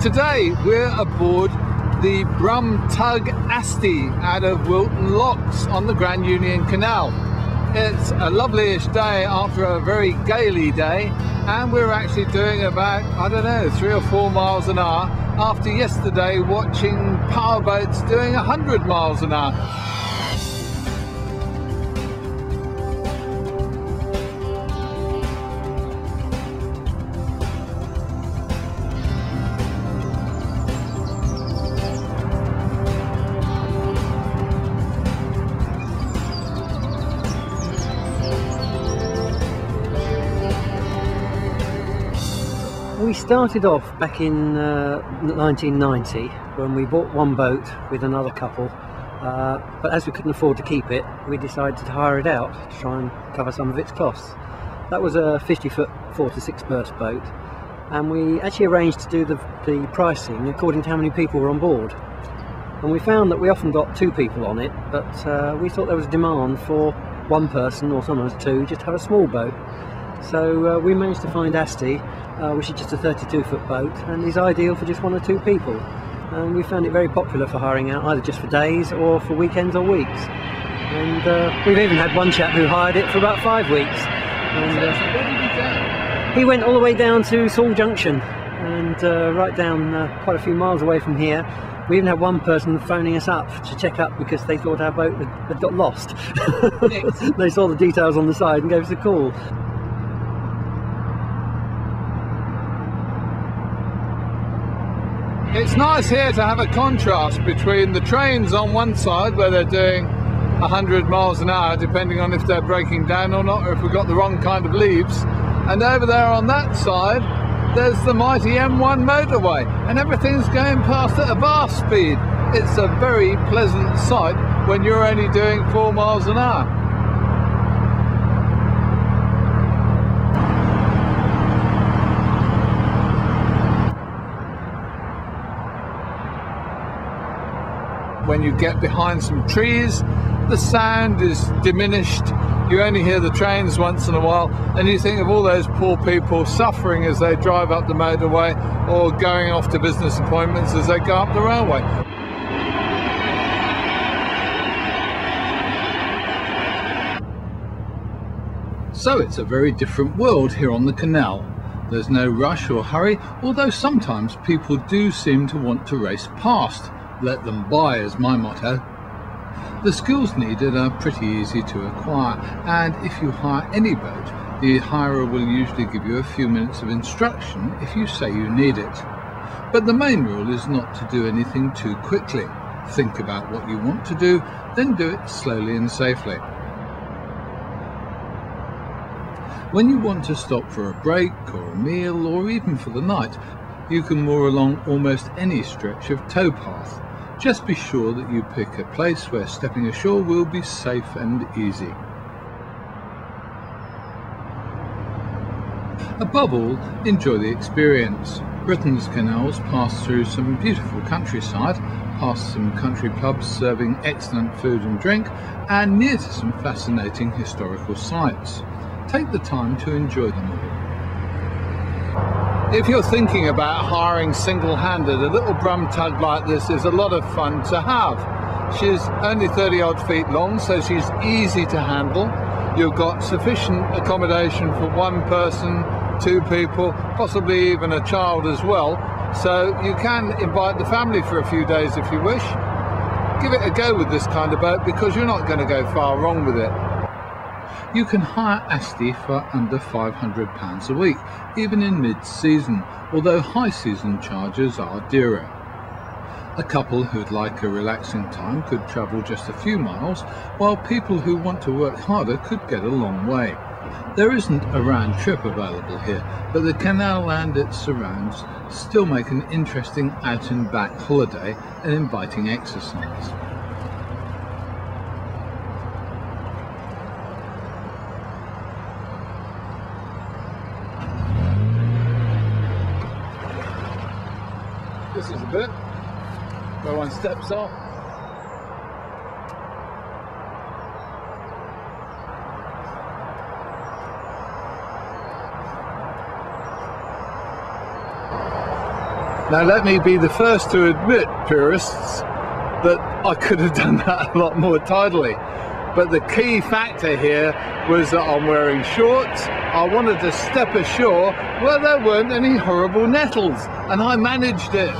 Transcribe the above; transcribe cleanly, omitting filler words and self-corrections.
today we're aboard the Brum Tug Asti out of Wilton Locks on the Grand Union Canal. It's a lovely-ish day after a very gaily day, and we're actually doing about, I don't know, 3 or 4 miles an hour after yesterday watching powerboats doing 100 miles an hour. We started off back in 1990 when we bought one boat with another couple, but as we couldn't afford to keep it, we decided to hire it out to try and cover some of its costs. That was a 50-foot 4 to 6 berth boat, and we actually arranged to do the pricing according to how many people were on board. And we found that we often got 2 people on it, but we thought there was a demand for 1 person or sometimes 2 just to have a small boat. So we managed to find Asti, which is just a 32-foot boat and is ideal for just 1 or 2 people. And we found it very popular for hiring out, either just for days or for weekends or weeks. And we've even had one chap who hired it for about 5 weeks. And he went all the way down to Saul Junction and right down quite a few miles away from here. We even had one person phoning us up to check up because they thought our boat had got lost. They saw the details on the side and gave us a call. It's nice here to have a contrast between the trains on one side where they're doing 100 miles an hour depending on if they're breaking down or not, or if we've got the wrong kind of leaves, and over there on that side there's the mighty M1 motorway and everything's going past at a vast speed. It's a very pleasant sight when you're only doing 4 miles an hour. When you get behind some trees, the sound is diminished. You only hear the trains once in a while, and you think of all those poor people suffering as they drive up the motorway or going off to business appointments as they go up the railway. So it's a very different world here on the canal. There's no rush or hurry, although sometimes people do seem to want to race past. Let them by is my motto. The skills needed are pretty easy to acquire, and if you hire any boat, the hirer will usually give you a few minutes of instruction if you say you need it. But the main rule is not to do anything too quickly. Think about what you want to do, then do it slowly and safely. When you want to stop for a break or a meal or even for the night, you can moor along almost any stretch of towpath. Just be sure that you pick a place where stepping ashore will be safe and easy. Above all, enjoy the experience. Britain's canals pass through some beautiful countryside, past some country pubs serving excellent food and drink, and near to some fascinating historical sites. Take the time to enjoy them all. If you're thinking about hiring single-handed, a little Brum tug like this is a lot of fun to have. She's only 30-odd feet long, so she's easy to handle. You've got sufficient accommodation for 1 person, 2 people, possibly even a child as well. So you can invite the family for a few days if you wish. Give it a go with this kind of boat because you're not going to go far wrong with it. You can hire Asti for under £500 a week, even in mid-season, although high-season charges are dearer. A couple who'd like a relaxing time could travel just a few miles, while people who want to work harder could get a long way. There isn't a round trip available here, but the canal and its surrounds still make an interesting out-and-back holiday and inviting exercise. This is the bit where one steps off. Now let me be the first to admit, purists, that I could have done that a lot more tidily. But the key factor here was that I'm wearing shorts. I wanted to step ashore where there weren't any horrible nettles, and I managed it.